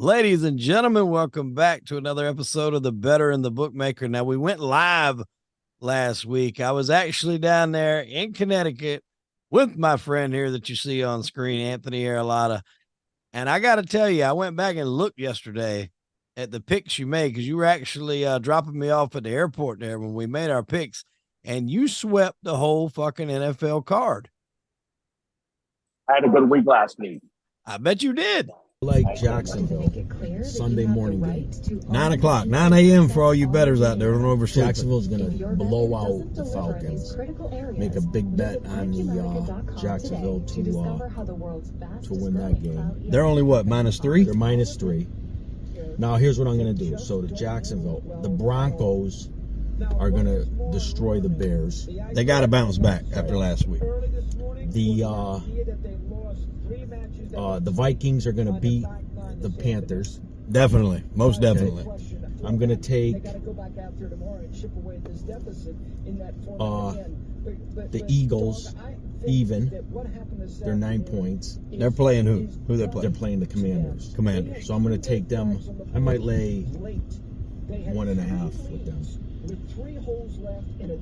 Ladies and gentlemen, welcome back to another episode of the Bettor The Bookmaker. Now, we went live last week. I was actually down there in Connecticut with my friend here that you see on screen, Anthony Arillotta. And I got to tell you, I went back and looked yesterday at the picks you made because you were actually dropping me off at the airport there when we made our picks, and you swept the whole fucking NFL card. I had a good week last week. I bet you did. Like Jacksonville, Sunday morning game. 9 o'clock, 9 a.m. for all you bettors out there. Don't oversleep. Jacksonville's going to blow out the Falcons. Make a big bet on the Jacksonville to win that game. They're only what, -3? They're -3. Now, here's what I'm going to do. So, the Jacksonville, the Broncos are going to destroy the Bears. They got to bounce back after last week. The Vikings are going to beat the Panthers. Definitely. Most definitely. Okay. I'm going to take the Eagles even. They're 9 points. They're playing who? Who they playing? They're playing the Commanders. Commanders. So I'm going to take them. I might lay 1.5 with them.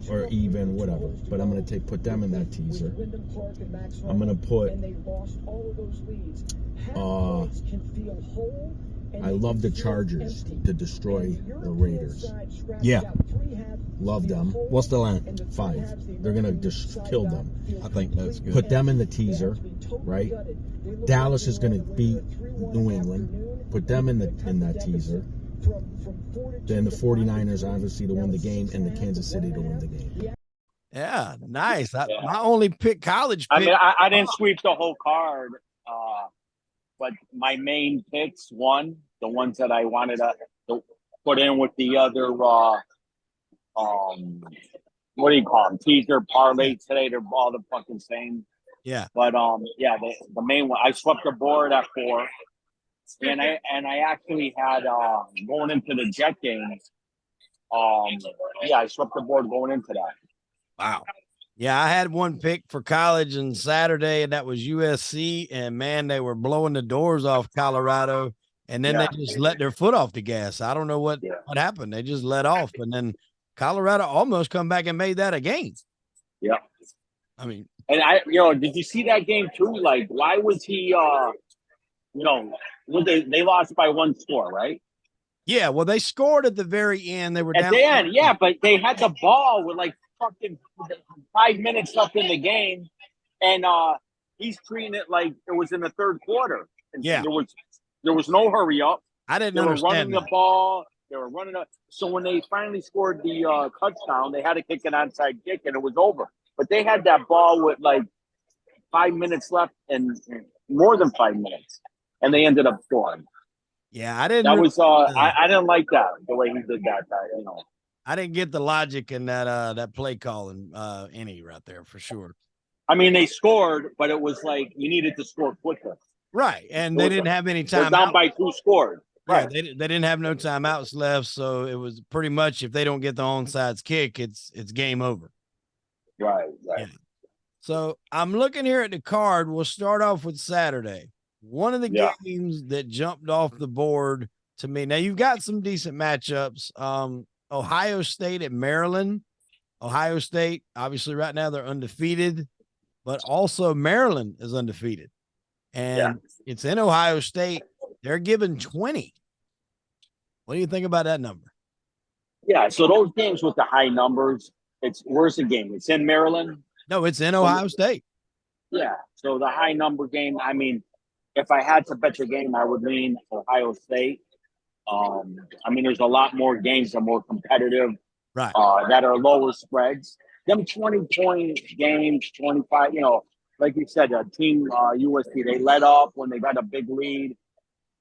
Or even, whatever. But I'm going to put them in that teaser. I'm going to put I love the Chargers to destroy the Raiders. Yeah. Love them. What's the line? 5. They're going to just kill them. I think that's good. Put them in the teaser, right? Dallas is going to beat New England. Put them in that teaser. Then the 49ers, obviously, to win the game, and the Kansas City to win the game. Yeah, nice. I only pick college picks. I mean, I didn't sweep the whole card, but my main picks won. The ones that I wanted to put in with the other, what do you call them? Teaser, parlay today. They're all the fucking same. Yeah. But the main one, I swept the board at 4. And I actually had going into the Jet games. I swept the board going into that. Wow. Yeah, I had one pick for college on Saturday, and that was USC. And man, they were blowing the doors off Colorado, and then they just let their foot off the gas. I don't know what happened. They just let off, and then Colorado almost come back and made that a game. Yeah. I mean, and did you see that game too? Like, why was he? They lost by 1 score, right? Yeah, well, they scored at the very end. They were at down. the end, yeah, but they had the ball with like fucking 5 minutes left in the game, and he's treating it like it was in the third quarter. And yeah, there was no hurry up. I didn't understand. They were running the ball. They were running up. So when they finally scored the touchdown, they had to kick an onside kick, and it was over. But they had that ball with like 5 minutes left, and more than 5 minutes. And they ended up scoring. Yeah, I didn't. That was I didn't like that the way he did that. I didn't get the logic in that play calling any right there for sure. I mean, they scored, but it was like you needed to score quicker. Right, and they didn't have any time. They're down by 2 scored. Right. Yeah, they didn't have no timeouts left, so it was pretty much if they don't get the onside kick, it's game over. Right. Yeah. So I'm looking here at the card. We'll start off with Saturday. One of the games that jumped off the board to me. Now, you've got some decent matchups. Ohio State at Maryland. Ohio State, obviously, right now they're undefeated, but also Maryland is undefeated. And it's in Ohio State. They're given 20. What do you think about that number? Yeah, so those games with the high numbers, where's the game? It's in Maryland? No, it's in Ohio State. Yeah, so the high number game, I mean, if I had to bet the game, I would lean Ohio State. I mean, there's a lot more games that are more competitive, right? That are lower spreads. Them 20-point games, 25, like you said, team USC, they let up when they got a big lead.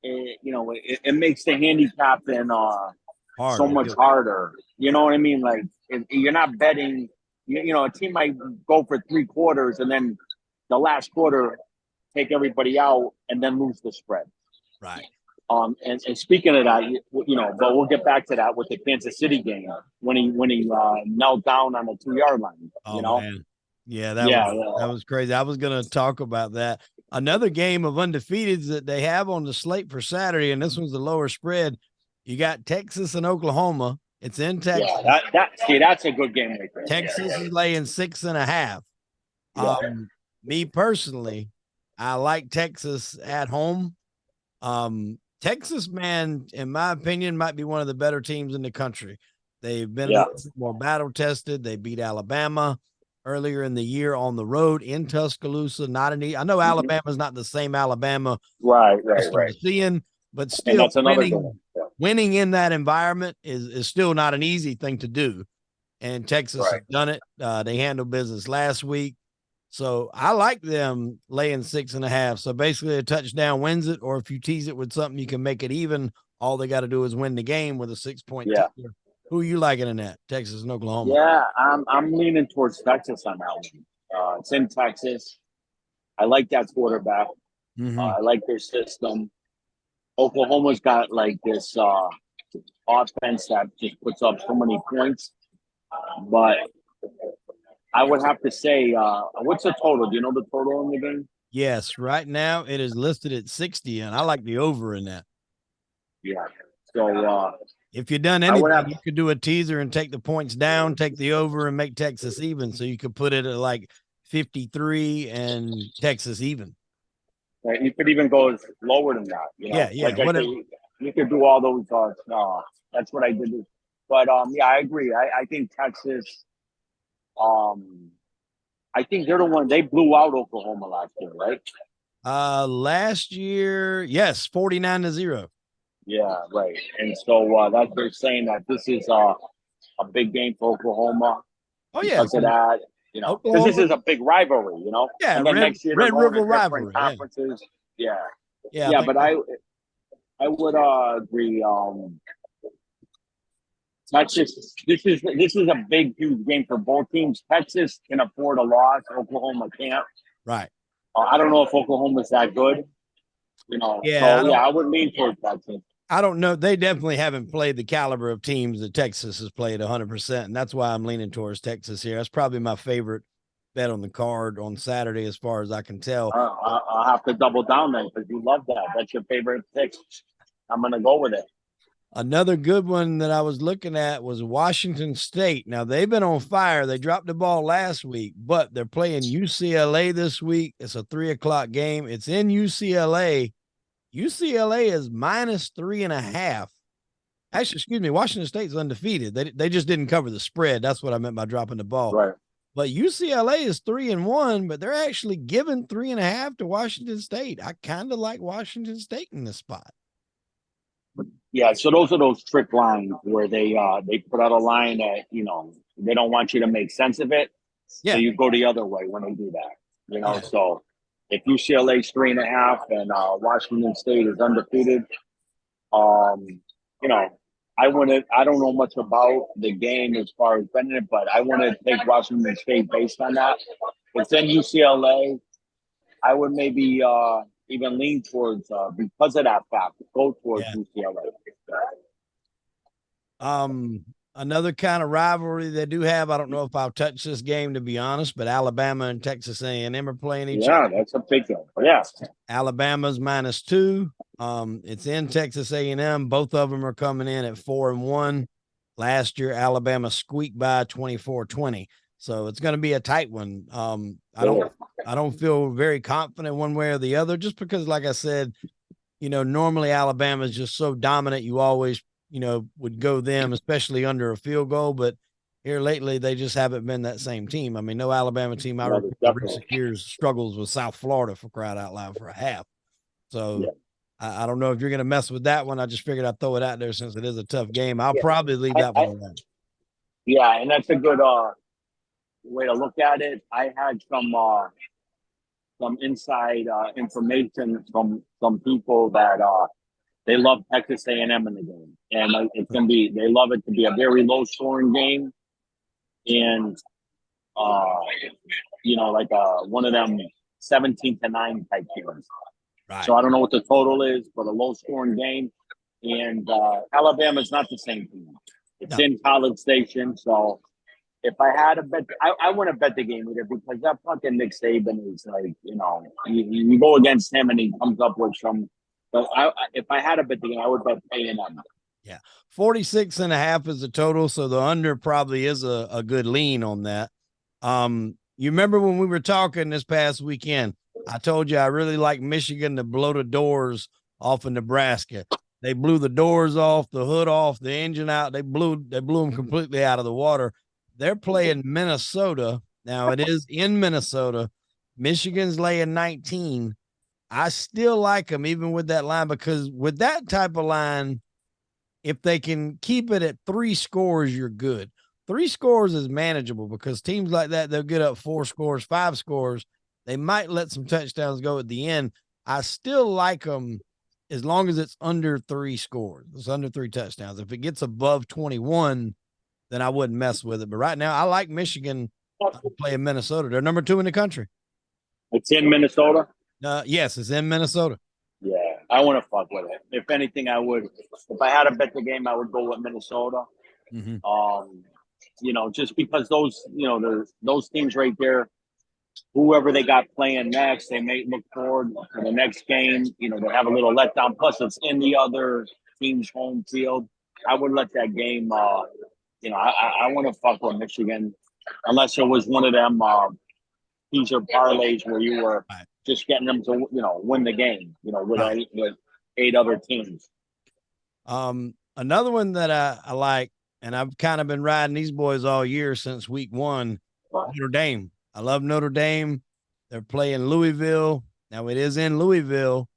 It makes the handicapping so much harder. You know what I mean? Like, you're not betting, a team might go for 3 quarters and then the last quarter take everybody out and then lose the spread. Right. And speaking of that, but we'll get back to that with the Kansas City game when he knelt down on the 2-yard line. Man. Yeah, that was crazy. I was going to talk about that. Another game of undefeateds that they have on the slate for Saturday, and this one's the lower spread. You got Texas and Oklahoma. It's in Texas. Yeah, that's a good game right there. Texas is laying 6.5. Yeah. Me personally, I like Texas at home. Texas, man, in my opinion, might be one of the better teams in the country. They've been more battle tested. They beat Alabama earlier in the year on the road in Tuscaloosa. I know Alabama's not the same Alabama, right. Seeing, but still that's winning in that environment is still not an easy thing to do. And Texas has done it. They handled business last week. So I like them laying 6.5. So basically a touchdown wins it, or if you tease it with something, you can make it even. All they got to do is win the game with a 6-point teaser. Who are you liking in that? Texas and Oklahoma? Yeah, I'm leaning towards Texas on that one. It's in Texas. I like that quarterback. I like their system. Oklahoma's got like this offense that just puts up so many points. But I would have to say, what's the total? Do you know the total in the game? Yes, right now it is listed at 60, and I like the over in that. Yeah. So if you've done anything, you could do a teaser and take the points down, take the over, and make Texas even. So you could put it at like 53 and Texas even. Right. You could even go lower than that. You know? Yeah. Like you could do all those. That's what I did. But I agree. I think Texas. I think they're the one. They blew out Oklahoma last year, right? Last year, yes, 49-0. Yeah, right. And so that's they're saying that this is a big game for Oklahoma. Oh yeah, because of that, because this is a big rivalry, Yeah, and then next year Red River rivalry, conferences. Yeah. But I would agree. Texas. This is a big, huge game for both teams. Texas can afford a loss. Oklahoma can't. Right. I don't know if Oklahoma's that good. I would lean towards Texas. I don't know. They definitely haven't played the caliber of teams that Texas has played 100%, and that's why I'm leaning towards Texas here. That's probably my favorite bet on the card on Saturday, as far as I can tell. I'll have to double down then because you love that. That's your favorite pick. I'm going to go with it. Another good one that I was looking at was Washington State. Now, they've been on fire. They dropped the ball last week, but they're playing UCLA this week. It's a 3:00 game. It's in UCLA. UCLA is -3.5. Actually, excuse me, Washington State's undefeated. They just didn't cover the spread. That's what I meant by dropping the ball. Right. But UCLA is 3-1, but they're actually giving 3.5 to Washington State. I kind of like Washington State in this spot. Yeah, so those are those trick lines where they put out a line that they don't want you to make sense of it. Yeah. So you go the other way when they do that. So if UCLA's 3.5 and Washington State is undefeated, I don't know much about the game as far as betting it, but I want to take Washington State based on that. It's in UCLA. I would maybe even lean towards because of that fact. Go towards UCLA. Another kind of rivalry they do have. I don't know if I'll touch this game, to be honest, but Alabama and Texas A&M are playing each other. Yeah, that's a big one. Yeah. Alabama's -2. It's in Texas A&M. Both of them are coming in at 4-1. Last year, Alabama squeaked by 24-20. So it's going to be a tight one. I don't feel very confident one way or the other, just because, like I said, normally Alabama is just so dominant. You always, would go them, especially under a field goal. But here lately, they just haven't been that same team. I mean, no Alabama team I remember in recent years struggles with South Florida, for crying out loud, for a half. So I don't know if you're going to mess with that one. I just figured I'd throw it out there since it is a tough game. I'll probably leave that one alone. Yeah, and that's a good way to look at it. I had some inside information from some people that they love Texas A&M in the game, and it's gonna be. They love it to be a very low scoring game, and like one of them 17-9 type games. Right. So I don't know what the total is, but a low scoring game, and Alabama's not the same team. It's in College Station, so. if I had a bet, I wouldn't bet the game either because that fucking Nick Saban is like, you go against him and he comes up with some. But if I had a bet the game, I would bet A&M. Yeah. 46.5 is the total. So the under probably is a good lean on that. You remember when we were talking this past weekend, I told you I really like Michigan to blow the doors off of Nebraska. They blew the doors off, the hood off, the engine out. They blew them completely out of the water. They're playing Minnesota. Now it is in Minnesota. Michigan's laying 19. I still like them even with that line because with that type of line, if they can keep it at 3 scores, you're good. 3 scores is manageable because teams like that, they'll get up 4 scores, 5 scores. They might let some touchdowns go at the end. I still like them as long as it's under 3 scores. It's under 3 touchdowns. If it gets above 21, then I wouldn't mess with it. But right now, I like Michigan playing Minnesota. They're number 2 in the country. It's in Minnesota? Yes, it's in Minnesota. Yeah, I want to fuck with it. If anything, I would. If I had to bet the game, I would go with Minnesota. Just because those teams right there, whoever they got playing next, they may look forward to the next game. They have a little letdown. Plus, it's in the other team's home field. I would let that game. I want to fuck with Michigan, unless it was one of them teaser parlays where you were just getting them to win the game. With 8 other teams. Another one that I like, and I've kind of been riding these boys all year since week 1. Notre Dame. I love Notre Dame. They're playing Louisville. Now it is in Louisville.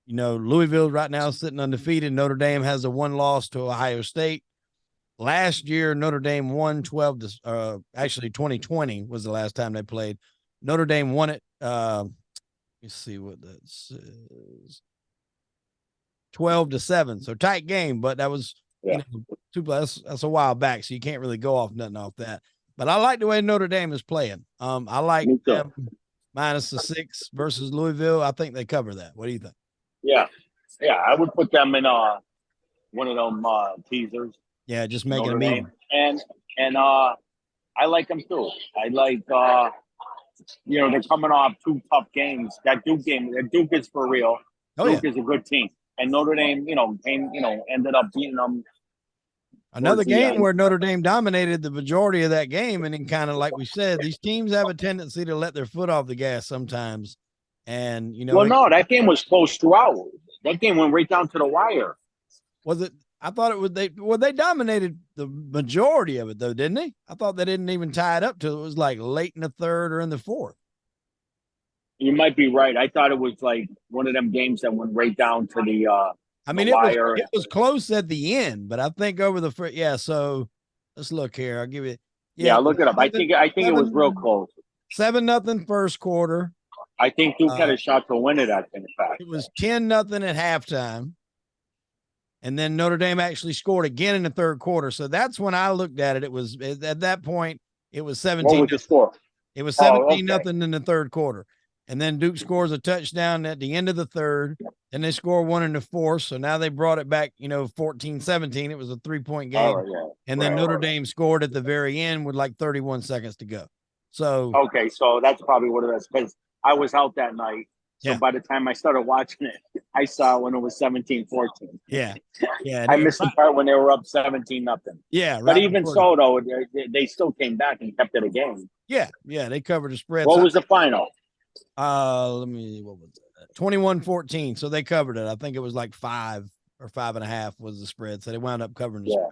Louisville right now is sitting undefeated. Notre Dame has a 1 loss to Ohio State. Last year, Notre Dame won 2020 was the last time they played. Notre Dame won it. Let's see what that says. 12-7. So tight game, but that was, that's a while back. So you can't really go off nothing off that. But I like the way Notre Dame is playing. I like them minus the 6 versus Louisville. I think they cover that. What do you think? Yeah. I would put them in one of them teasers. Yeah, just making them even. And I like them too. I like they're coming off 2 tough games. That Duke is for real. Duke is a good team, and Notre Dame, ended up beating them. Another game where Notre Dame dominated the majority of that game, and then kind of like we said, these teams have a tendency to let their foot off the gas sometimes. And that game was close throughout. That game went right down to the wire. Was it? I thought it was they dominated the majority of it though, didn't they? I thought they didn't even tie it up till it was like late in the 3rd or in the 4th. You might be right. I thought it was like one of them games that went right down to the wire. It was close at the end, but I think over the first, so let's look here. I'll give you look it up. I think it was real close. 7-0 first quarter. I think Duke had a shot to win it, in fact. It was 10-0 at halftime. And then Notre Dame actually scored again in the 3rd quarter. So that's when I looked at it. It was at that point, it was 17. What was the score? It was 17-0 in the 3rd quarter. And then Duke scores a touchdown at the end of the 3rd. And they score 1 in the 4th. So now they brought it back, 14-17. It was a 3-point game. And then Notre Dame scored at the very end with like 31 seconds to go. So so that's probably what it is, because I was out that night. So by the time I started watching it, I saw when it was 17-14. Yeah. I missed the part when they were up 17-0. Yeah. Right, but even so, though, they still came back and kept it a game. Yeah. They covered the spread. What was the final? What was it? 21-14. So they covered it. I think it was like 5 or 5.5 was the spread. So they wound up covering the spread.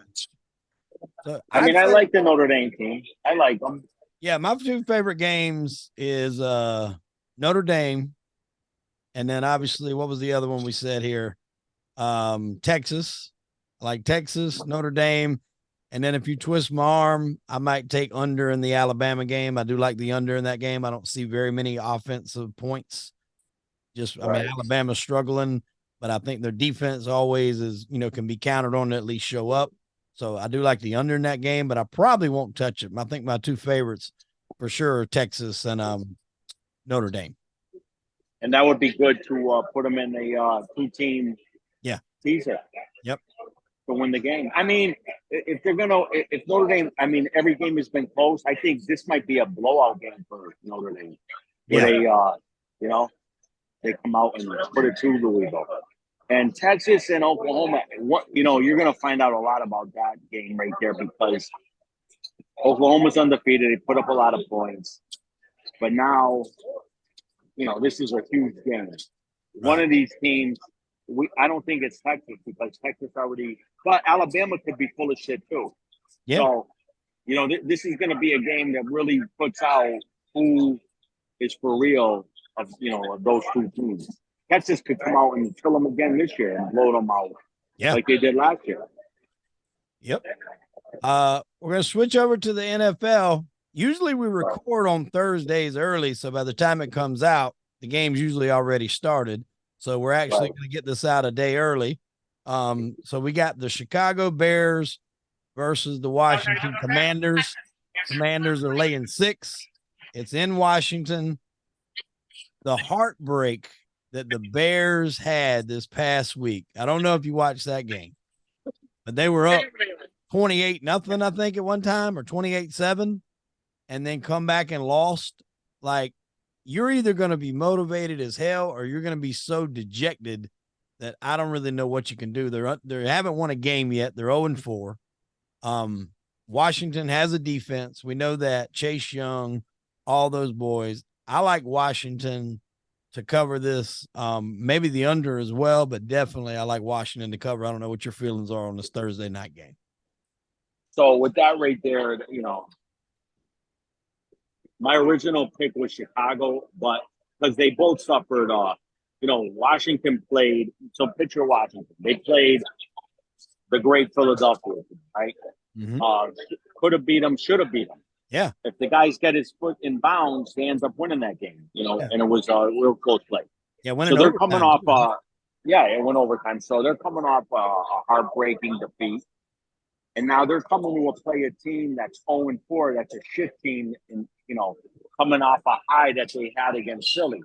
So I like the Notre Dame team. I like them. Yeah. My 2 favorite games is Notre Dame. And then obviously, what was the other one we said here? Texas. I like Texas, Notre Dame. And then if you twist my arm, I might take under in the Alabama game. I do like the under in that game. I don't see very many offensive points. Alabama's struggling, but I think their defense always is, can be counted on to at least show up. So I do like the under in that game, but I probably won't touch it. I think my 2 favorites for sure are Texas and Notre Dame. And that would be good to put them in a 2-team teaser. Yep. to win the game. I mean, if Notre Dame, I mean, every game has been close. I think this might be a blowout game for Notre Dame. Where they, they come out and put it to Louisville. And Texas and Oklahoma, you're going to find out a lot about that game right there because Oklahoma's undefeated. They put up a lot of points. But now, this is a huge game. Right. One of these teams, I don't think it's Texas because Texas already – but Alabama could be full of shit too. Yeah. So, this is going to be a game that really puts out who is for real of those two teams. Texas could come out and kill them again this year and blow them out like they did last year. Yep. We're going to switch over to the NFL. Usually we record on Thursdays early, so by the time it comes out, the game's usually already started. So we're actually going to get this out a day early. So we got the Chicago Bears versus the Washington Commanders. Commanders are laying 6. It's in Washington. The heartbreak that the Bears had this past week. I don't know if you watched that game, but they were up 28-0, I think, at one time, or 28-7, and then come back and lost. Like, you're either going to be motivated as hell or you're going to be so dejected that I don't really know what you can do. They haven't won a game yet. They're 0-4. Washington has a defense. We know that. Chase Young, all those boys. I like Washington to cover this, maybe the under as well, but definitely I like Washington to cover. I don't know what your feelings are on this Thursday night game. So with that right there, my original pick was Chicago, but because they both suffered, Washington played. So picture Washington. They played the great Philadelphia, right? Mm-hmm. Could have beat them, should have beat them. Yeah. If the guys get his foot in bounds, he ends up winning that game, and it was a real close play. Yeah, so they're coming off it went overtime. So they're coming off a heartbreaking defeat. And now they're coming to play a team that's 0-4, that's a shit team, and coming off a high that they had against Philly.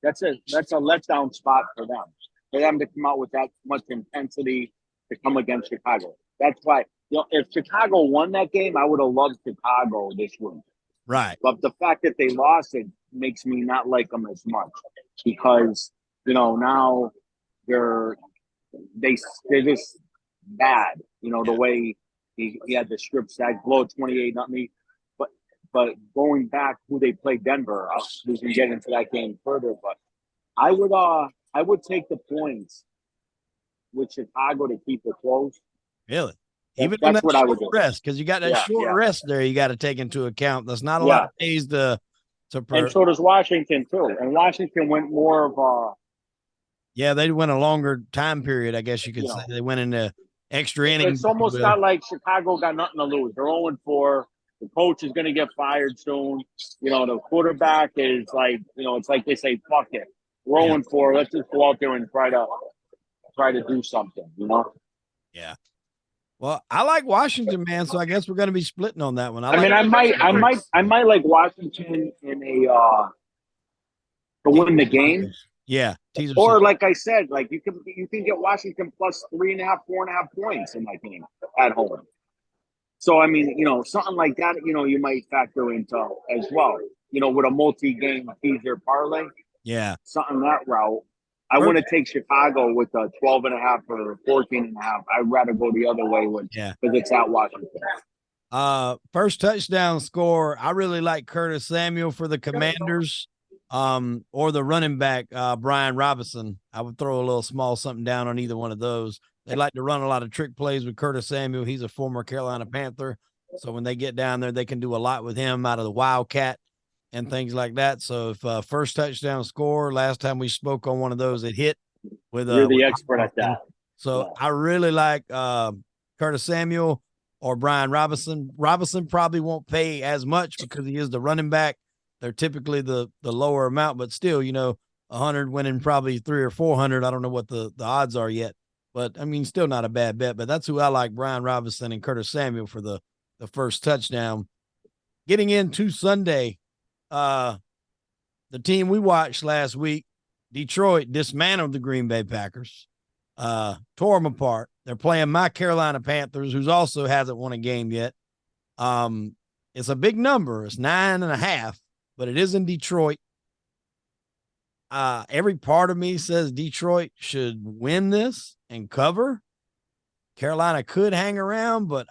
That's a letdown spot for them. For them to come out with that much intensity to come against Chicago. That's why if Chicago won that game, I would have loved Chicago this week. Right. But the fact that they lost it makes me not like them as much because, now they're just bad. The way he had the strip sack, blow 28-0. But going back who they played Denver, we can get into that game further. But I would take the points with Chicago to keep it close. Really? Even that's what I would do. Rest, because you got that short rest there you got to take into account. That's not a lot of days to and so does Washington too. And Washington went more of a they went a longer time period, I guess you could say. They went into extra innings. It's almost not like Chicago got nothing to lose. They're 0-4. The coach is going to get fired soon. The quarterback is like, it's like they say, fuck it. We're 0-4. Let's just go out there and try to do something, Yeah. Well, I like Washington, man. So I guess we're going to be splitting on that one. I might like Washington in to win the game. Yeah. Or like I said, like you can get Washington plus 3.5, 4.5 points in that game at home. So I mean, something like that, you might factor into as well. With a multi-game teaser parlay. Yeah. Something that route. I want to take Chicago with a 12.5 or 14.5. I'd rather go the other way because it's at Washington. First touchdown score. I really like Curtis Samuel for the Commanders, or the running back, Brian Robinson. I would throw a little small something down on either one of those. They like to run a lot of trick plays with Curtis Samuel. He's a former Carolina Panther. So when they get down there, they can do a lot with him out of the Wildcat and things like that. So if first touchdown score, last time we spoke on one of those, it hit with you're the expert at that. So I really like Curtis Samuel or Brian Robinson. Robinson probably won't pay as much because he is the running back. They're typically the lower amount, but still, 100 winning probably 300 or 400. I don't know what the odds are yet, but I mean, still not a bad bet. But that's who I like: Brian Robinson and Curtis Samuel for the first touchdown. Getting into Sunday. The team we watched last week, Detroit, dismantled the Green Bay Packers. tore them apart. They're playing my Carolina Panthers, who's also hasn't won a game yet. It's a big number. It's 9.5, but it is in Detroit. Every part of me says Detroit should win this and cover. Carolina could hang around, but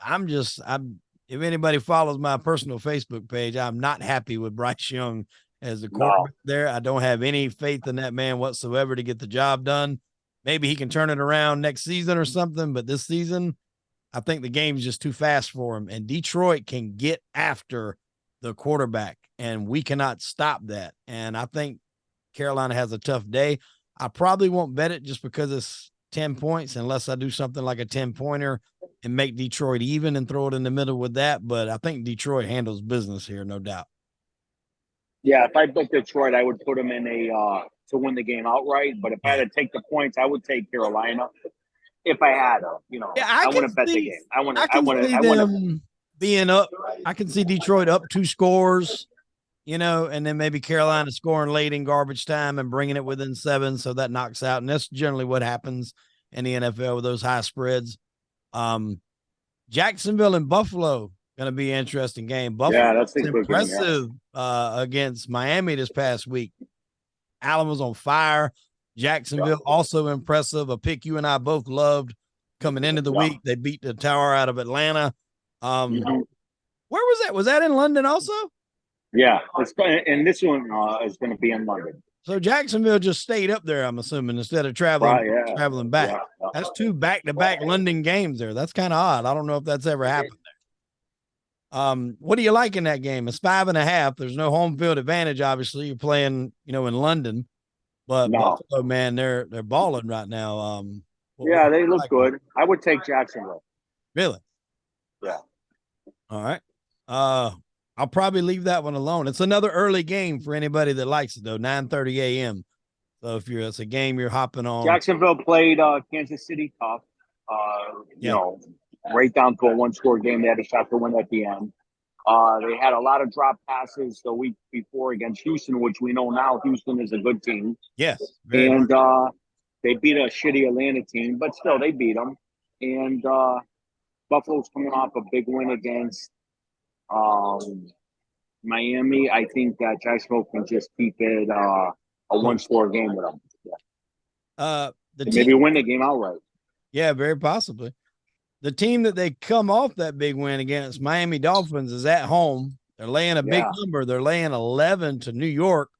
if anybody follows my personal Facebook page, I'm not happy with Bryce Young as the quarterback there. I don't have any faith in that man whatsoever to get the job done. Maybe he can turn it around next season or something, but this season, I think the game's just too fast for him. And Detroit can get after the quarterback, and we cannot stop that. And I think Carolina has a tough day. I probably won't bet it just because it's 10 points unless I do something like a 10-pointer and make Detroit even and throw it in the middle with that. But I think Detroit handles business here, no doubt. Yeah, if I bet Detroit, I would put them in to win the game outright. But if I had to take the points, I would take Carolina. If I had them, I wouldn't bet the game. I want to being up. I can see Detroit up 2 scores, and then maybe Carolina scoring late in garbage time and bringing it within 7, so that knocks out. And that's generally what happens in the NFL with those high spreads. Jacksonville and Buffalo going to be an interesting game. Buffalo that's impressive against Miami this past week. Allen was on fire. Jacksonville also impressive. A pick you and I both loved coming into the week. They beat the Tower out of Atlanta. Where was that? Was that in London also? Yeah, and this one is going to be in London. So Jacksonville just stayed up there, I'm assuming, instead of traveling back. Yeah. That's 2 back-to-back London games there. That's kind of odd. I don't know if that's ever happened there. What do you like in that game? It's 5.5. There's no home field advantage, obviously. You're playing, in London. But Buffalo, man, they're balling right now. They look good. I would take Jacksonville. Really? Yeah. All right. I'll probably leave that one alone. It's another early game for anybody that likes it, though, 9:30 a.m. So it's a game you're hopping on. Jacksonville played Kansas City tough. Right down to a 1-score game. They had a shot to win at the end. They had a lot of drop passes the week before against Houston, which we know now Houston is a good team. Yes. And they beat a shitty Atlanta team, but still they beat them. And Buffalo's coming off a big win against Miami. I think that Jacksonville can just keep it a 1-score game with them. Yeah. Maybe win the game outright. Yeah, very possibly. The team that they come off that big win against, Miami Dolphins, is at home. They're laying a big number. They're laying 11 to New York.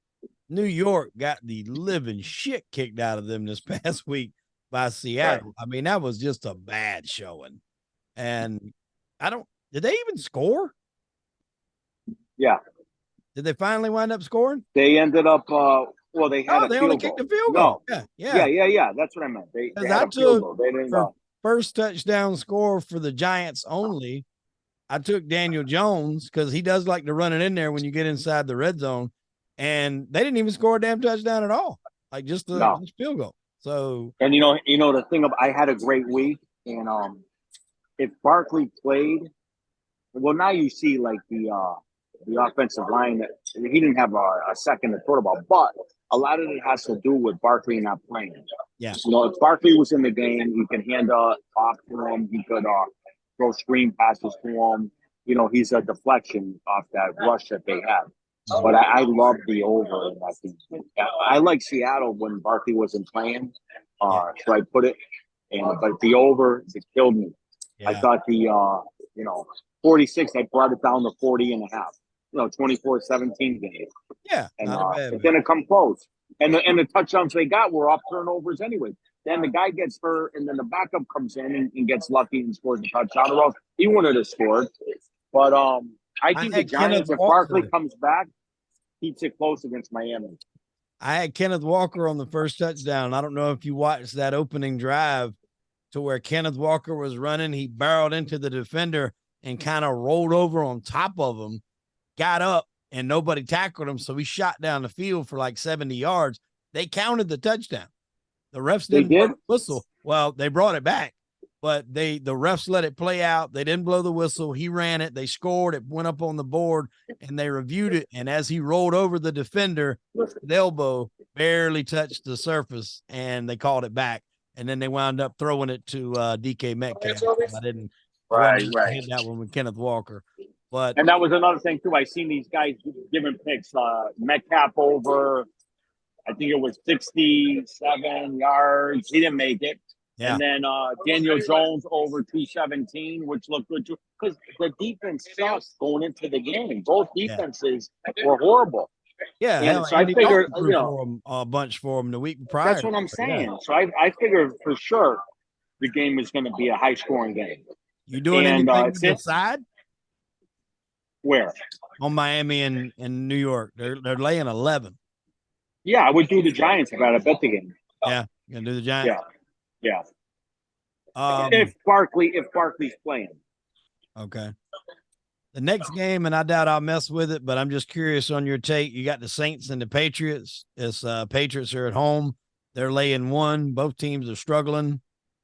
New York got the living shit kicked out of them this past week by Seattle. Right. I mean, that was just a bad showing. And did they even score? Yeah. Did they finally wind up scoring? They ended up, they had they only kicked a field goal. No. Yeah. That's what I meant. They had a field goal. They didn't go. First touchdown score for the Giants only. I took Daniel Jones because he does like to run it in there when you get inside the red zone. And they didn't even score a damn touchdown at all. Like just a field goal. So and the thing I had a great week, and if Barkley played, well now you see like the offensive line that he didn't have a second to throw about, but a lot of it has to do with Barkley not playing. Yeah. If Barkley was in the game, he could hand off to him. He could throw screen passes to him. He's a deflection off that rush that they have. But I love the over in that game. I like Seattle when Barkley wasn't playing. So I put it, but the over, it killed me. Yeah. I thought the 46, I brought it down to 40.5. 24-17 game. Yeah. And it didn't come close. And the touchdowns they got were off turnovers anyway. Then the guy gets hurt, and then the backup comes in and gets lucky and scores a touchdown. Or else he wouldn't have scored. But I think the Giants, if Barkley comes back, keeps it close against Miami. I had Kenneth Walker on the first touchdown. I don't know if you watched that opening drive to where Kenneth Walker was running. He barreled into the defender and kind of rolled over on top of him, got up, and nobody tackled him. So he shot down the field for like 70 yards. They counted the touchdown. The refs didn't whistle. Well, they brought it back, but the refs let it play out. They didn't blow the whistle. He ran it. They scored. It went up on the board, and they reviewed it. And as he rolled over the defender, the elbow barely touched the surface, and they called it back. and then they wound up throwing it to DK Metcalf. I didn't hit that one with Kenneth Walker. But and that was another thing too. I seen these guys giving picks. Metcalf over, I think it was 67 yards. He didn't make it. Yeah. And then Daniel Jones over 217, which looked good too. Because the defense sucks going into the game. Both defenses were horrible. Yeah, and so I figured a bunch for him the week prior. That's what I'm saying. Yeah. So I figured for sure the game is going to be a high scoring game. You doing anything with the side? Where? On Miami and New York. They're laying 11. Yeah, I would do the Giants if I had to bet the game. Yeah, you gonna do the Giants? Yeah. If Barkley's playing. Okay. The next game, and I doubt I'll mess with it, but I'm just curious on your take. You got the Saints and the Patriots. It's Patriots are at home. They're laying 1. Both teams are struggling.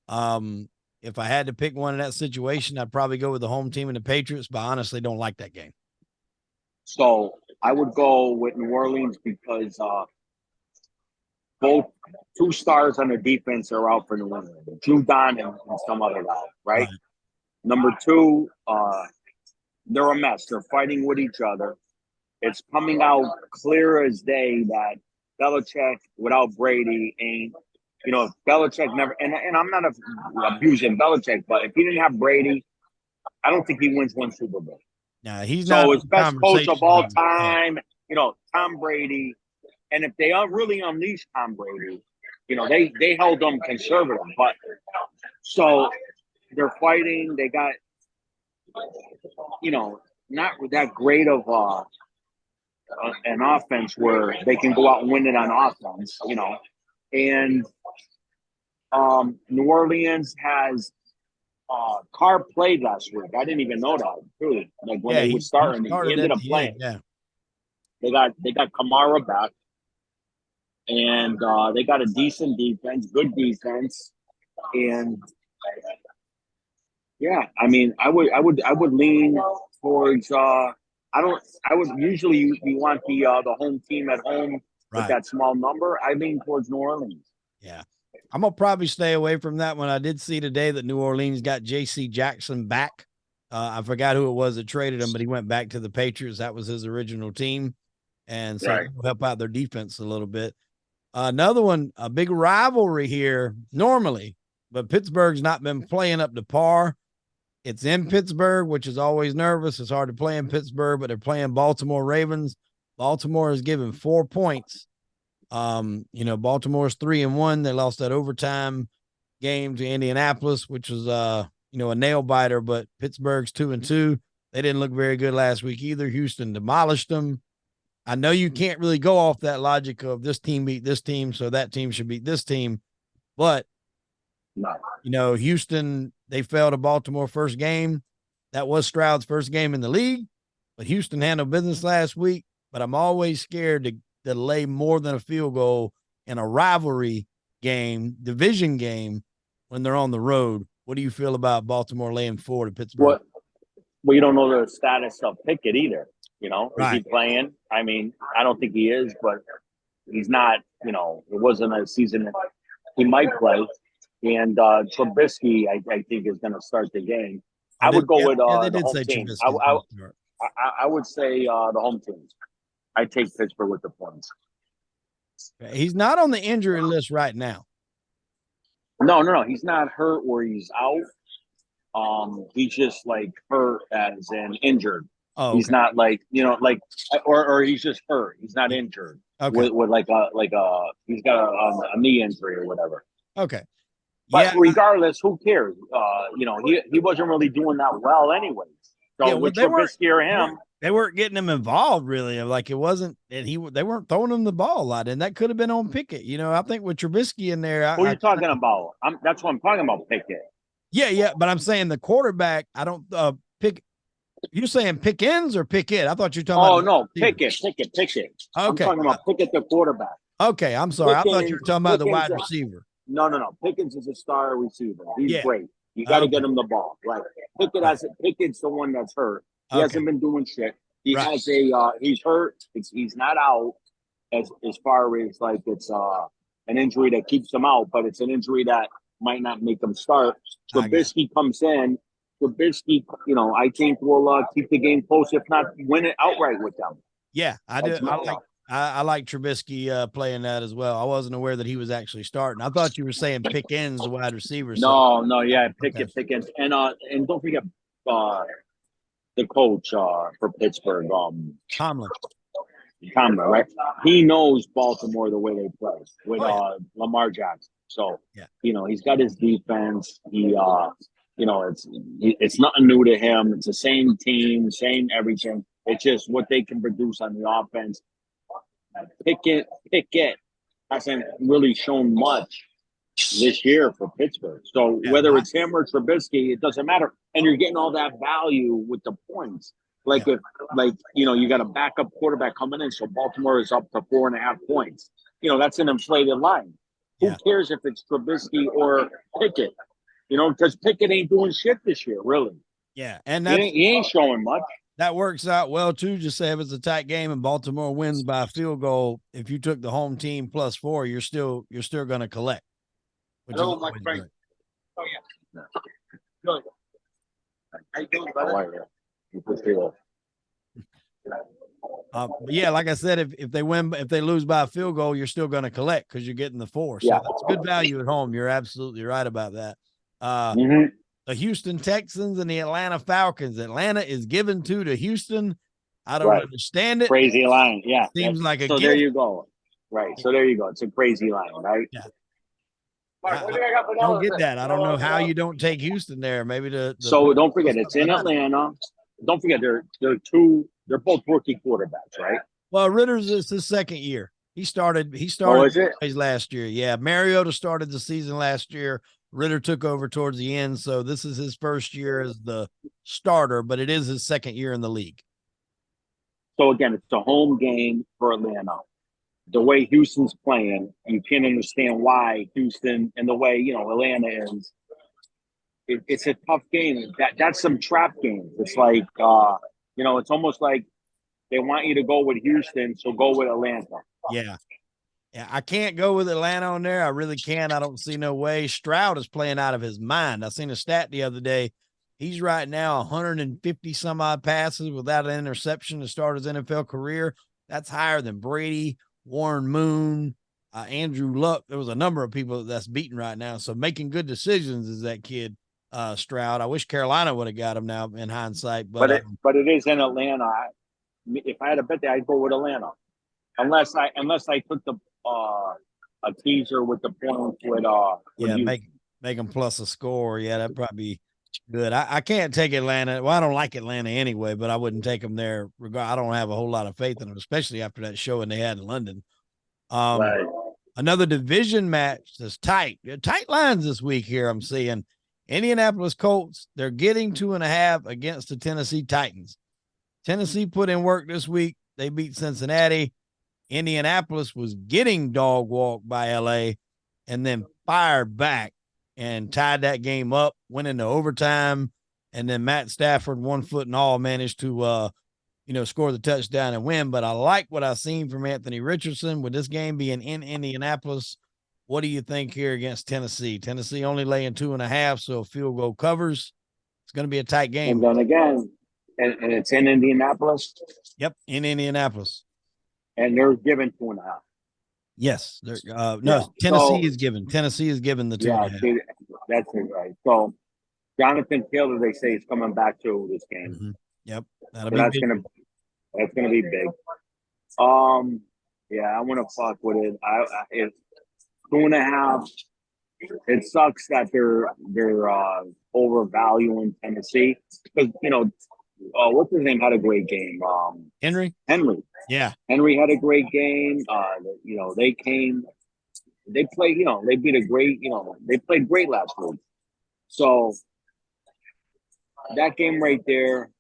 If I had to pick one in that situation, I'd probably go with the home team and the Patriots, but I honestly don't like that game. So I would go with New Orleans because both 2 stars on the defense are out for New England. Judon and some other guy, right? Number 2, they're a mess. They're fighting with each other. It's coming out clear as day that Belichick without Brady ain't, if Belichick never, and I'm not abusing Belichick, but if he didn't have Brady, I don't think he wins 1 Super Bowl. Yeah, he's not. So his best coach of all time, Tom Brady. And if they really unleash Tom Brady, they held them conservative. But so they're fighting. They got, not that great of an offense where they can go out and win it on offense, And New Orleans has Carr played last week. I didn't even know that, truly. Like when they would start and he ended up playing. Yeah. They got Kamara back. And they got a decent defense, good defense, and I mean, I would lean towards. I would usually you want the home team at home with that small number. I lean towards New Orleans. Yeah, I'm gonna probably stay away from that one. I did see today that New Orleans got J.C. Jackson back. I forgot who it was that traded him, but he went back to the Patriots. That was his original team, and so it'll help out their defense a little bit. Another one, a big rivalry here normally, but Pittsburgh's not been playing up to par. It's in Pittsburgh, which is always nervous. It's hard to play in Pittsburgh, but they're playing Baltimore Ravens. Baltimore is given 4 points. Baltimore's 3-1. They lost that overtime game to Indianapolis, which was a nail biter, but Pittsburgh's 2-2. They didn't look very good last week either. Houston demolished them. I know you can't really go off that logic of this team beat this team, so that team should beat this team. But, Houston, they fell to Baltimore first game. That was Stroud's first game in the league, but Houston handled business last week. But I'm always scared to lay more than a field goal in a rivalry game, division game, when they're on the road. What do you feel about Baltimore laying 4 to Pittsburgh? Well, you don't know the status of Pickett either. Is he playing? I mean, I don't think he is, but he's not, it wasn't a season that he might play. And Trubisky, I think, is going to start the game. I would go with the home team. I would say the home team. I take Pittsburgh with the points. He's not on the injury list right now. No. He's not hurt or he's out. He's just hurt as in injured. Oh, okay. He's not or he's just hurt. He's not injured. Okay. With he's got a knee injury or whatever. Okay. But regardless, who cares? He wasn't really doing that well anyways. So with Trubisky or him, they weren't getting him involved really. It wasn't, and they weren't throwing him the ball a lot, and that could have been on Pickett. I think with Trubisky in there, who are you talking about? That's what I'm talking about, Pickett. Yeah, but I'm saying the quarterback. I don't pick. You're saying Pickens or Pickett? I thought you were talking about. Oh, no, Pickett. Okay. I'm talking about Pickett, the quarterback. Okay, I'm sorry. I thought you were talking about the wide receiver. No. Pickens is a star receiver. He's great. You got to get him the ball. Right. Pickett's the one that's hurt. He hasn't been doing shit. He has he's hurt. He's not out as far as it's an injury that keeps him out, but it's an injury that might not make him start. Trubisky comes in. Trubisky, I think will keep the game close, if not win it outright with them. Yeah, I do. I like Trubisky playing that as well. I wasn't aware that he was actually starting. I thought you were saying Pickens, the wide receiver. No, yeah, Pickens, and don't forget the coach for Pittsburgh, Tomlin, right? He knows Baltimore the way they play with Lamar Jackson. So he's got his defense. He it's nothing new to him. It's the same team, same everything. It's just what they can produce on the offense. Pickett hasn't really shown much this year for Pittsburgh. So whether it's him or Trubisky, it doesn't matter. And you're getting all that value with the points. If you got a backup quarterback coming in, so Baltimore is up to 4.5 points. That's an inflated line. Who cares if it's Trubisky or Pickett? Because Pickett ain't doing shit this year, really. Yeah, and he ain't showing much. That works out well too. Just say if it's a tight game and Baltimore wins by a field goal, if you took the home team +4, you're still going to collect. Hello, my friend. Oh yeah. Good. How you doing, brother? Yeah, like I said, if they lose by a field goal, you're still going to collect because you're getting the 4. So that's good value at home. You're absolutely right about that. The Houston Texans and the Atlanta Falcons. Atlanta is given to Houston. I don't understand it. Crazy line. Yeah. Seems like a gift. There you go. Right. So there you go. It's a crazy line, right? Yeah. I don't get that. I don't know how you don't take Houston there. Maybe So don't forget, it's in Atlanta. Don't forget, they're both rookie quarterbacks, right? Well, Ritter's is his second year. He started last year. Yeah. Mariota started the season last year. Ritter took over towards the end, so this is his first year as the starter, but it is his second year in the league. So, again, it's a home game for Atlanta. The way Houston's playing, you can't understand why Houston and the way, Atlanta is. It's a tough game. That's some trap games. It's like, it's almost like they want you to go with Houston, so go with Atlanta. Yeah. Yeah, I can't go with Atlanta on there. I really can't. I don't see no way. Stroud is playing out of his mind. I seen a stat the other day. He's right now 150 some odd passes without an interception to start his NFL career. That's higher than Brady, Warren Moon, Andrew Luck. There was a number of people that's beaten right now. So making good decisions is that kid, Stroud. I wish Carolina would have got him now in hindsight. But it is in Atlanta. If I had a bet there, I'd go with Atlanta. Unless I took a teaser with the points with make them plus a score. Yeah, that'd probably be good. I can't take Atlanta. Well, I don't like Atlanta anyway, but I wouldn't take them there. I don't have a whole lot of faith in them, especially after that showing they had in London. Another division match that's tight. Tight lines this week here. I'm seeing Indianapolis Colts. They're getting 2.5 against the Tennessee Titans. Tennessee put in work this week. They beat Cincinnati. Indianapolis was getting dog walked by LA and then fired back and tied that game up, went into overtime. And then Matt Stafford, 1 foot and all, managed to, score the touchdown and win. But I like what I've seen from Anthony Richardson with this game being in Indianapolis. What do you think here against Tennessee? Tennessee only laying 2.5, so a field goal covers. It's going to be a tight game. And then again, and it's in Indianapolis? Yep, in Indianapolis. And they're given 2.5. Yes. Tennessee is given. Tennessee is given the 2.5. That's it, right. So Jonathan Taylor, they say, is coming back to this game. Mm-hmm. Yep. That's gonna be big. I want to fuck with it. It's 2.5. It sucks that they're overvaluing Tennessee because what's his name had a great game. Henry. Yeah. Henry had a great game. They played. They beat a great. They played great last week. So that game right there.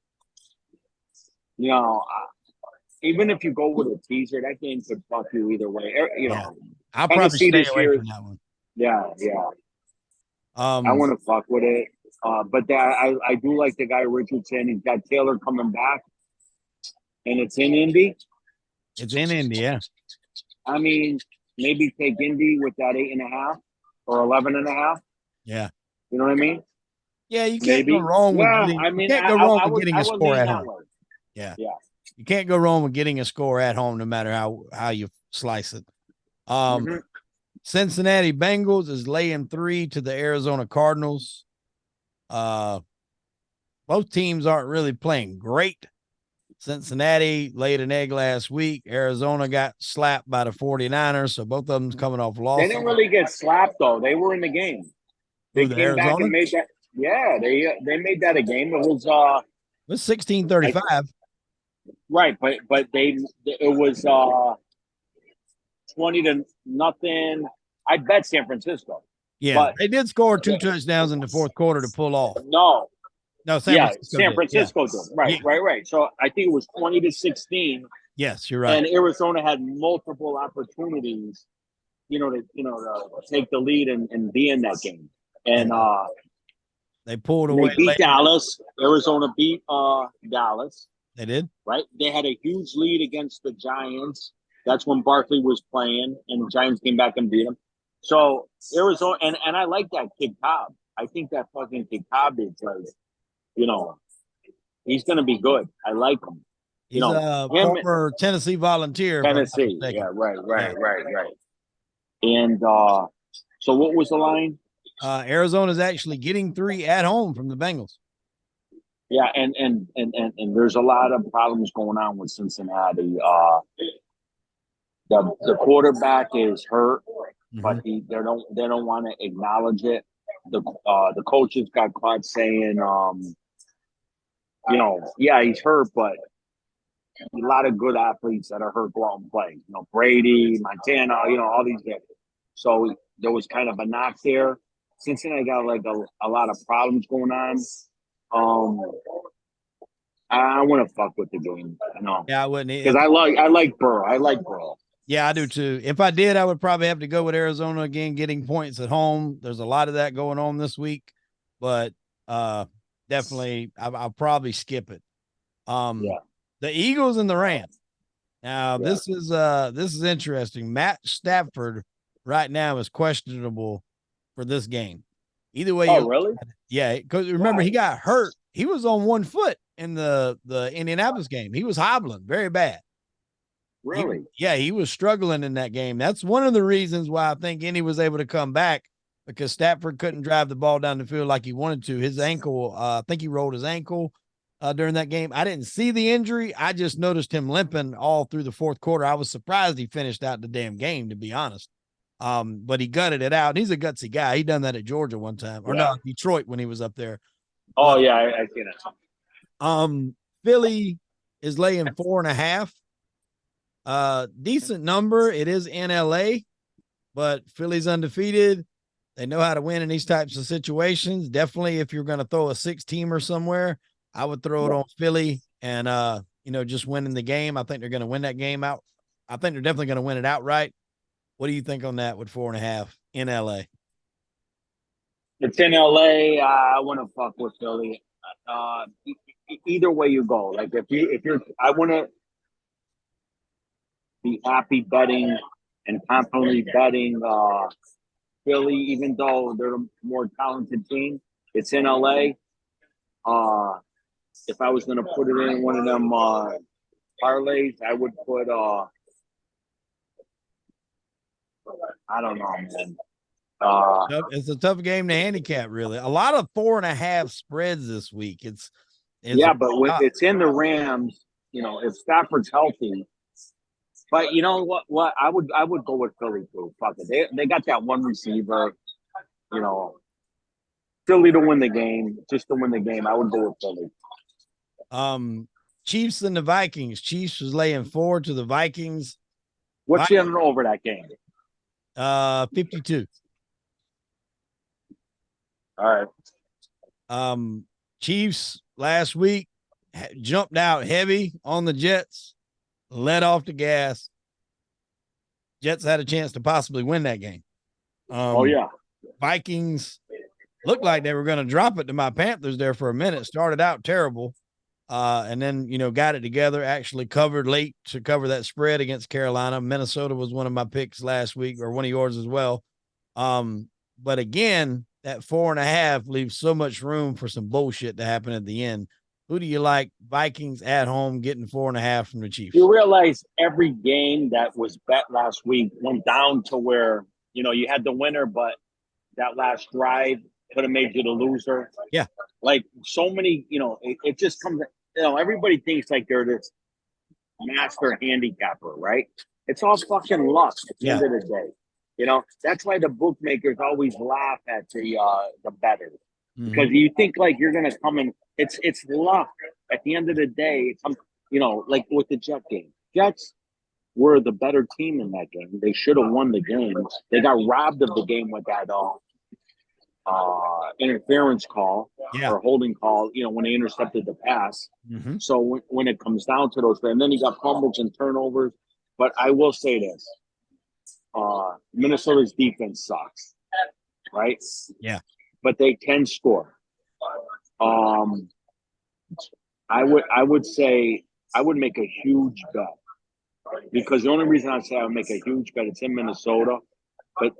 Even if you go with a teaser, that game could fuck you either way. I'll probably stay away from that one. Yeah. I want to fuck with it. But I do like the guy Richardson. He's got Taylor coming back, and it's in Indy. It's in Indy, yeah. I mean, maybe take Indy with that 8.5 or 11.5. Yeah. You know what I mean? Yeah, you can't go wrong with getting a score at home. Yeah. Yeah. You can't go wrong with getting a score at home, no matter how you slice it. Cincinnati Bengals is laying 3 to the Arizona Cardinals. Both teams aren't really playing great. Cincinnati laid an egg last week. Arizona got slapped by the 49ers, so both of them coming off losses. They didn't really get slapped, though. They were in the game. They came Arizona? back and made that. Yeah, they made that a game. It was 16-35. Right, but it was 20-0. I bet San Francisco. Yeah, but they did score 2 touchdowns in the fourth quarter to pull off. No, San Francisco did. Right. So I think it was 20-16. Yes, you're right. And Arizona had multiple opportunities, to take the lead and be in that game. And they pulled away. They beat Dallas. Arizona beat Dallas. They did. Right. They had a huge lead against the Giants. That's when Barkley was playing, and the Giants came back and beat them. So Arizona, and I like that kid Cobb. I think that fucking kid Cobb is he's going to be good. I like him. He's a former Tennessee Volunteer. Tennessee, yeah, right. And so what was the line? Arizona's actually getting 3 at home from the Bengals. Yeah, and there's a lot of problems going on with Cincinnati. The quarterback is hurt, but they don't want to acknowledge it. The coaches got caught saying, he's hurt, but a lot of good athletes that are hurt go out and play. Brady, Montana, all these guys. So there was kind of a knock there. Cincinnati got like a lot of problems going on. I want to fuck with the game. Yeah, I wouldn't, because I like Burrow. I like Burrow. Yeah, I do too. If I did, I would probably have to go with Arizona again, getting points at home. There's a lot of that going on this week, but definitely I'll probably skip it. The Eagles and the Rams. Now this is interesting. Matt Stafford right now is questionable for this game. Either way. Oh, really? Yeah, because remember he got hurt. He was on one foot in the Indianapolis game. He was hobbling very bad. Really? He was struggling in that game. That's one of the reasons why I think Indy was able to come back, because Stafford couldn't drive the ball down the field like he wanted to. His ankle, I think he rolled his ankle during that game. I didn't see the injury. I just noticed him limping all through the fourth quarter. I was surprised he finished out the damn game, to be honest. But he gutted it out. He's a gutsy guy. He done that at Georgia one time, or no, Detroit when he was up there. Oh, I see that. Philly is laying 4.5. Decent number. It is in LA, but Philly's undefeated. They know how to win in these types of situations. Definitely, if you're going to throw a 6-teamer somewhere, I would throw it on Philly and just winning the game. I think they're going to win that game out. I think they're definitely going to win it outright. What do you think on that with 4.5 in LA? It's in LA. I want to fuck with Philly. Either way you go, like if you're, I want to be happy betting and confidently betting Philly, even though they're a more talented team. It's in LA. If I was going to put it in one of them parlays, I would put I don't know, man. It's a tough game to handicap, really. A lot of 4.5 spreads this week. It's but when it's in the Rams, if Stafford's healthy. But you know what? I would go with Philly too. Fuck it. They got that one receiver. Philly to win the game, just to win the game. I would go with Philly. Chiefs and the Vikings. Chiefs was laying 4 to the Vikings. What's the over that game? 52. All right. Chiefs last week jumped out heavy on the Jets, let off the gas. Jets had a chance to possibly win that game. Vikings looked like they were going to drop it to my Panthers there for a minute. Started out terrible. and then, got it together, actually covered late to cover that spread against Carolina. Minnesota was one of my picks last week, or one of yours as well. But again, that 4.5 leaves so much room for some bullshit to happen at the end. Who do you like? Vikings at home getting 4.5 from the Chiefs. You realize every game that was bet last week went down to where, you had the winner, but that last drive could have made you the loser. Yeah. Like so many, it just comes, everybody thinks like they're this master handicapper, right? It's all fucking luck at the end of the day. That's why the bookmakers always laugh at the bettors. Because you think like you're gonna come in, it's luck. At the end of the day, it comes, like with the Jet game. Jets were the better team in that game. They should have won the game. They got robbed of the game with that interference call or holding call, when they intercepted the pass. So when it comes down to those, and then you got fumbles and turnovers. But I will say this: Minnesota's defense sucks, right? Yeah. But they can score. I would say I would make a huge bet, because the only reason I say I would make a huge bet, it's in Minnesota, but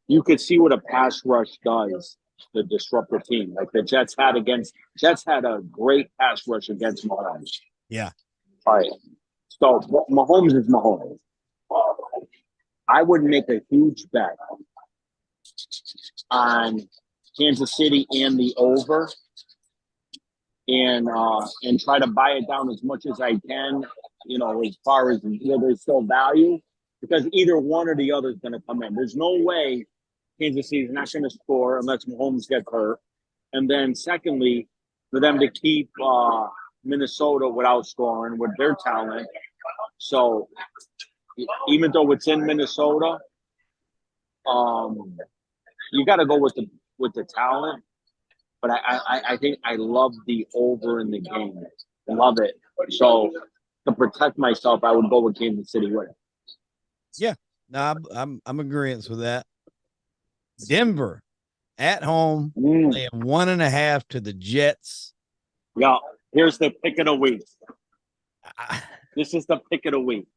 you could see what a pass rush does to disrupt the team. Like the Jets had a great pass rush against Mahomes. Yeah. All right. So Mahomes is Mahomes. I would make a huge bet on Kansas City and the over, and try to buy it down as much as I can, as far as there's still value, because either one or the other is going to come in. There's no way Kansas City is not going to score unless Mahomes gets hurt. And then secondly, for them to keep Minnesota without scoring with their talent. So even though it's in Minnesota, you got to go with the talent. But I think I love the over in the game. I love it. So to protect myself, I would go with Kansas City winning. Yeah, no, I'm agreeing with that. Denver at home, playing 1.5 to the Jets. Yeah, here's the pick of the week. This is the pick of the week.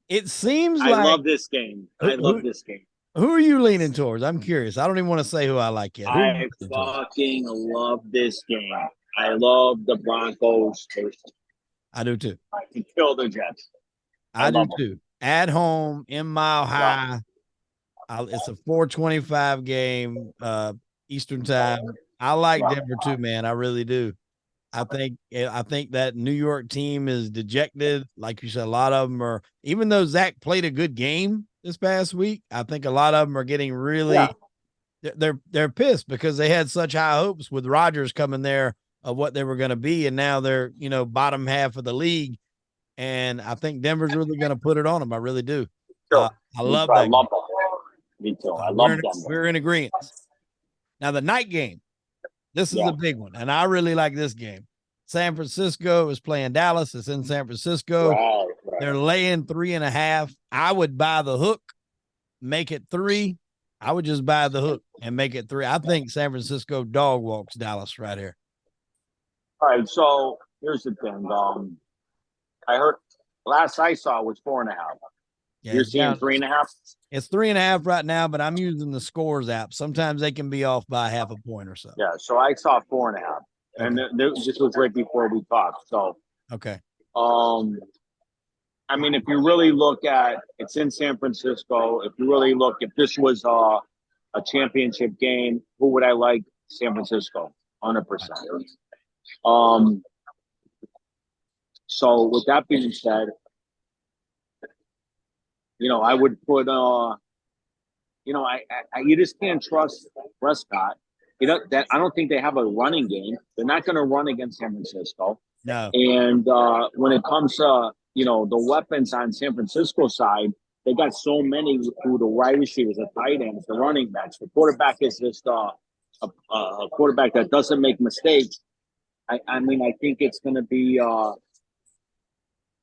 It seems I love this game. I love this game. Who are you leaning towards? I'm curious. I don't even want to say who I like yet. I fucking love this game. I love the Broncos. I do too. To kill the Jets. I do too. At home in Mile High. It's a 4:25 game, Eastern time. I like Denver too, man. I really do. I think that New York team is dejected. Like you said, a lot of them are, even though Zach played a good game this past week, I think a lot of them are getting really, they're pissed because they had such high hopes with Rodgers coming there of what they were going to be. And now they're, bottom half of the league. And I think Denver's really going to put it on them. I really do. Sure. I love that. Me too. I love Denver. We're in agreement. Now the night game. This is a big one, and I really like this game. San Francisco is playing Dallas. It's in San Francisco. Right. They're laying 3.5. I would buy the hook, make it 3. I would just buy the hook and make it 3. I think San Francisco dog walks Dallas right here. All right, so here's the thing. I heard last I saw was 4.5. Yeah, you're seeing 3.5? It's 3.5 right now, but I'm using the scores app. Sometimes they can be off by half a point or so. Yeah, so I saw 4.5. Okay. And this was right before we talked. So okay. I mean, if you really look at it's in San Francisco, if this was a championship game, who would I like? San Francisco, 100%. So with that being said, I would put, you just can't trust Prescott. That I don't think they have a running game. They're not going to run against San Francisco. No. And when it comes to, the weapons on San Francisco side, they got so many through the wide receivers, the tight ends, the running backs. The quarterback is just a quarterback that doesn't make mistakes. I mean, I think it's going to be an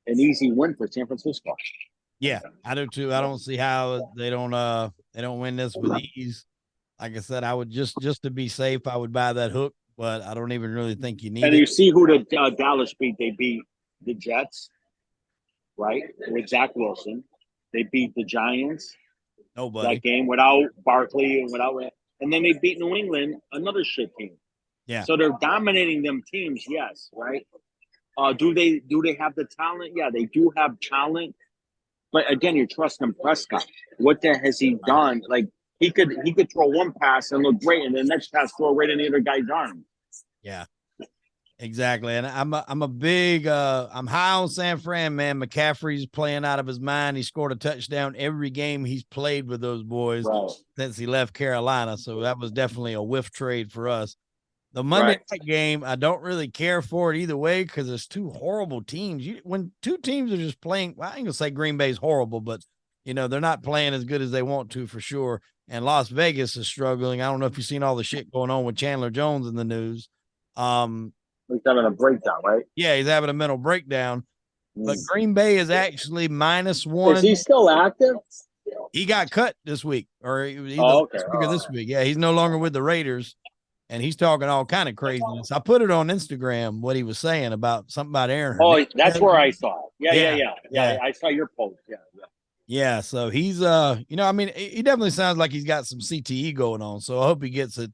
easy win for San Francisco. Yeah, I do too. I don't see how they don't win this with ease. Like I said, I would just to be safe, I would buy that hook. but I don't even really think you need And it. you see who the Dallas beat. They beat the Jets, right, with Zach Wilson. They beat the Giants Nobody. that game without Barkley and then they beat New England, another shit team. Yeah. So they're dominating them teams, yes, right? Do they have the talent? Yeah, they do have talent. But again, you're trusting Prescott. What has he done? Like he could throw one pass and look great, and the next pass throw right in the other guy's arm. Yeah. Exactly. And I'm high on San Fran, man. McCaffrey's playing out of his mind. He scored a touchdown every game he's played with those boys since he left Carolina. So that was definitely a whiff trade for us. The Monday night game, I don't really care for it either way because it's two horrible teams. When two teams are just playing, well, I ain't gonna say Green Bay's horrible, but they're not playing as good as they want to for sure. And Las Vegas is struggling. I don't know if you've seen all the shit going on with Chandler Jones in the news. He's having a breakdown, right? Yeah, he's having a mental breakdown. But Green Bay is actually -1. Is he still active? He got cut this week, or this week. Yeah, he's no longer with the Raiders. And he's talking all kind of craziness. I put it on Instagram, what he was saying about something about Aaron. Oh, that's where I saw it. Yeah. I saw your post. Yeah. So he's, he definitely sounds like he's got some CTE going on. So I hope he gets it,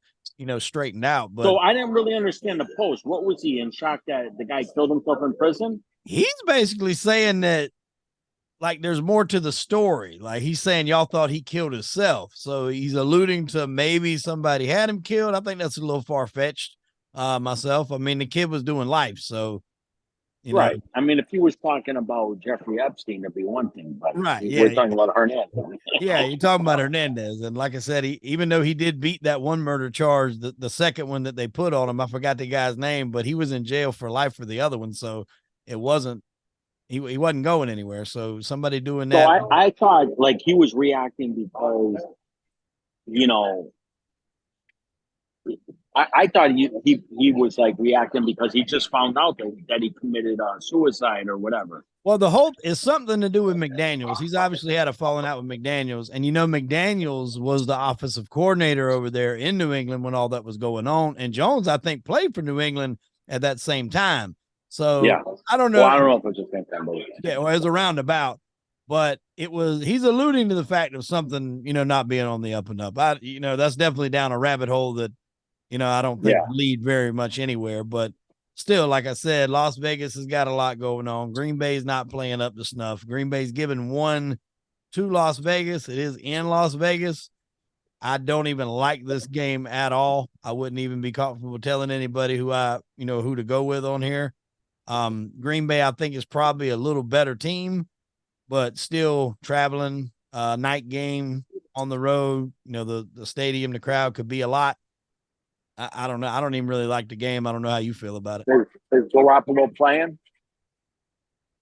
straightened out. But so I didn't really understand the post. What was he in shock that the guy killed himself in prison? He's basically saying that, like, there's more to the story. Like, he's saying y'all thought he killed himself. So he's alluding to maybe somebody had him killed. I think that's a little far-fetched myself. I mean, the kid was doing life. So, right. I mean, if he was talking about Jeffrey Epstein, it'd be one thing. But we're talking about Hernandez. Yeah, you're talking about Hernandez. And like I said, even though he did beat that one murder charge, the second one that they put on him, I forgot the guy's name, but he was in jail for life for the other one. So it wasn't. He wasn't going anywhere. So somebody doing that. So I thought like he was reacting because, I thought he was like reacting because he just found out that he committed suicide or whatever. Well, the whole is something to do with McDaniels. He's obviously had a falling out with McDaniels. And, McDaniels was the offensive coordinator over there in New England when all that was going on. And Jones, I think, played for New England at that same time. So I don't know. Well, I don't know if it was the same time. Yeah, well, it was a roundabout, but he's alluding to the fact of something, not being on the up and up. That's definitely down a rabbit hole that, I don't think lead very much anywhere, but still, like I said, Las Vegas has got a lot going on. Green Bay's not playing up to snuff. Green Bay's given 1 to Las Vegas. It is in Las Vegas. I don't even like this game at all. I wouldn't even be comfortable telling anybody who to go with on here. Green Bay, I think, is probably a little better team, but still traveling, night game on the road, the stadium, the crowd could be a lot. I don't know. I don't even really like the game. I don't know how you feel about it. Is Garoppolo playing?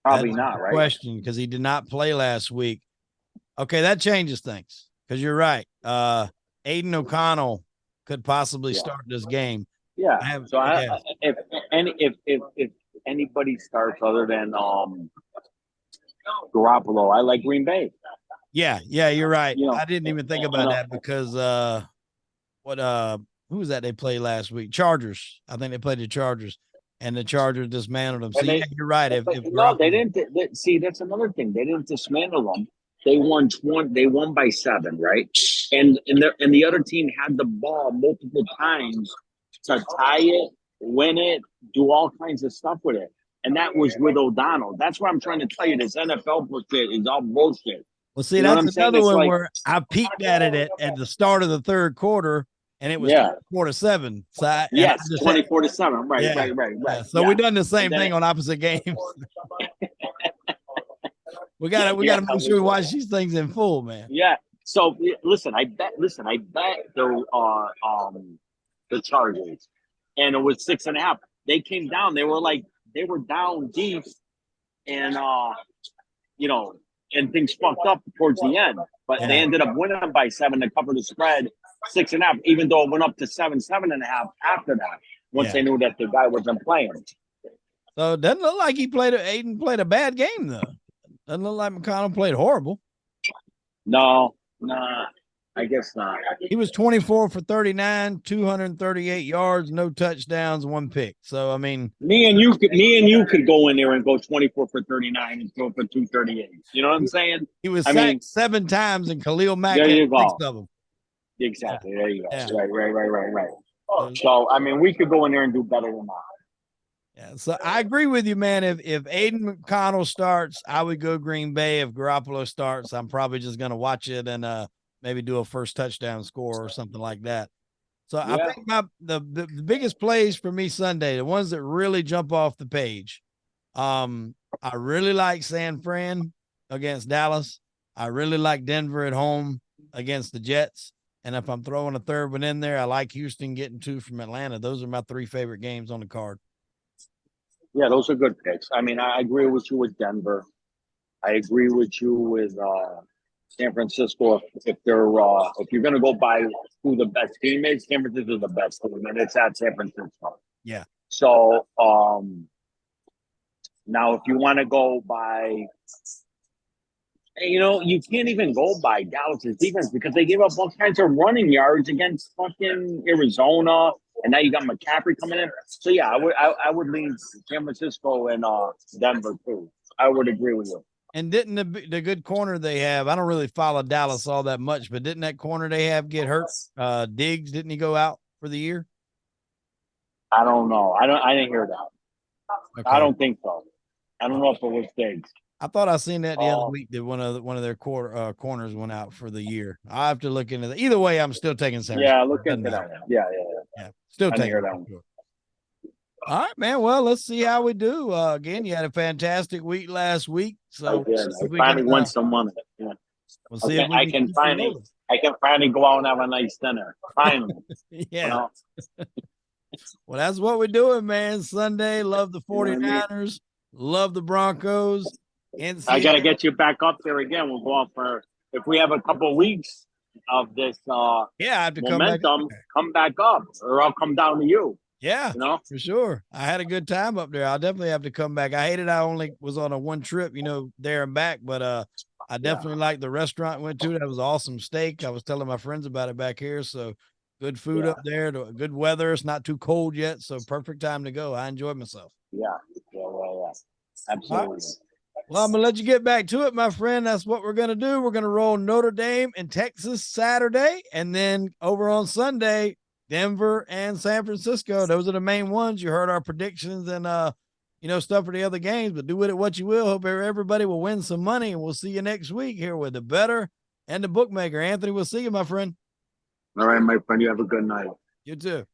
Probably not, right? Question, because he did not play last week. Okay, that changes things because you're right. Aiden O'Connell could possibly start this game. Yeah. If anybody starts other than Garoppolo, I like Green Bay. Yeah, you're right. I didn't even think about that because who was that they played last week? Chargers. I think they played the Chargers, and the Chargers dismantled them. So you're right. They didn't. See, that's another thing. They didn't dismantle them. They won They won by 7, right? And the other team had the ball multiple times to tie it, win it, do all kinds of stuff with it. And that was with O'Donnell. That's what I'm trying to tell you. This NFL bullshit is all bullshit. Well, see, that's another one where I peeked at it at the start of the third quarter, and it was 4-7. So 24-7. Right. So we've done the same thing on opposite games. we gotta make sure we watch these things in full, man. Yeah. So listen, I bet the Chargers, and it was 6.5. They came down. They were down deep, and and things fucked up towards the end. But they ended up winning by 7 to cover the spread, 6.5. Even though it went up to 7.5 after that. Once they knew that the guy wasn't playing. So it doesn't look like Aiden played a bad game though. Doesn't look like McConnell played horrible. No, nah. I guess not. He was 24 for 39, 238 yards, no touchdowns, 1 pick. So I mean, me and you could go in there and go 24 for 39 and throw for 238. You know what I'm saying? He was sacked 7 times, and Khalil Mack there had you 6 go. of them. Exactly. There you go. Yeah. Right. So I mean, we could go in there and do better than that. Yeah, so I agree with you, man. If Aiden McConnell starts, I would go Green Bay. If Garoppolo starts, I'm probably just going to watch it and maybe do a first touchdown score or something like that. So I think the biggest plays for me Sunday, the ones that really jump off the page. I really like San Fran against Dallas. I really like Denver at home against the Jets. And if I'm throwing a third one in there, I like Houston getting 2 from Atlanta. Those are my 3 favorite games on the card. Yeah, those are good picks. I mean, I agree with you with Denver. I agree with you with San Francisco. If you're going to go by who the best team is, San Francisco is the best team, and it's at San Francisco. Yeah. So now, if you want to go by, you can't even go by Dallas's defense because they give up all kinds of running yards against fucking Arizona. And now you got McCaffrey coming in. So, yeah, I would lean San Francisco and Denver, too. I would agree with you. And didn't the good corner they have, I don't really follow Dallas all that much, but didn't that corner they have get hurt? Diggs, didn't he go out for the year? I don't know. I didn't hear that. Okay. I don't think so. I don't know if it was Diggs. I thought I seen that the other week that one of their corners went out for the year. I have to look into that. Either way, I'm still taking San Francisco. Yeah, look into that. Yeah. Still taking that. All right, man. Well, let's see how we do. Again, you had a fantastic week last week. So I finally won some money. Yeah. We'll see if I can finally go out and have a nice dinner. Finally. Yeah. Well, that's what we're doing, man. Sunday, love the 49ers, love the Broncos. NCAA. I got to get you back up there again. We'll go off for, if we have a couple of weeks of this I have to momentum, come back up, or I'll come down to you. Yeah, for sure. I had a good time up there. I'll definitely have to come back. I hated I only was on a one trip, there and back, but I definitely liked the restaurant I went to. That was awesome steak. I was telling my friends about it back here. So good food up there, good weather. It's not too cold yet, so perfect time to go. I enjoyed myself. Yeah. Absolutely. Right. Well, I'm going to let you get back to it, my friend. That's what we're going to do. We're going to roll Notre Dame and Texas Saturday, and then over on Sunday, Denver and San Francisco. Those are the main ones. You heard our predictions and, stuff for the other games, but do with it what you will. Hope everybody will win some money, and we'll see you next week here with the Bettor and the Bookmaker. Anthony, we'll see you, my friend. All right, my friend. You have a good night. You too.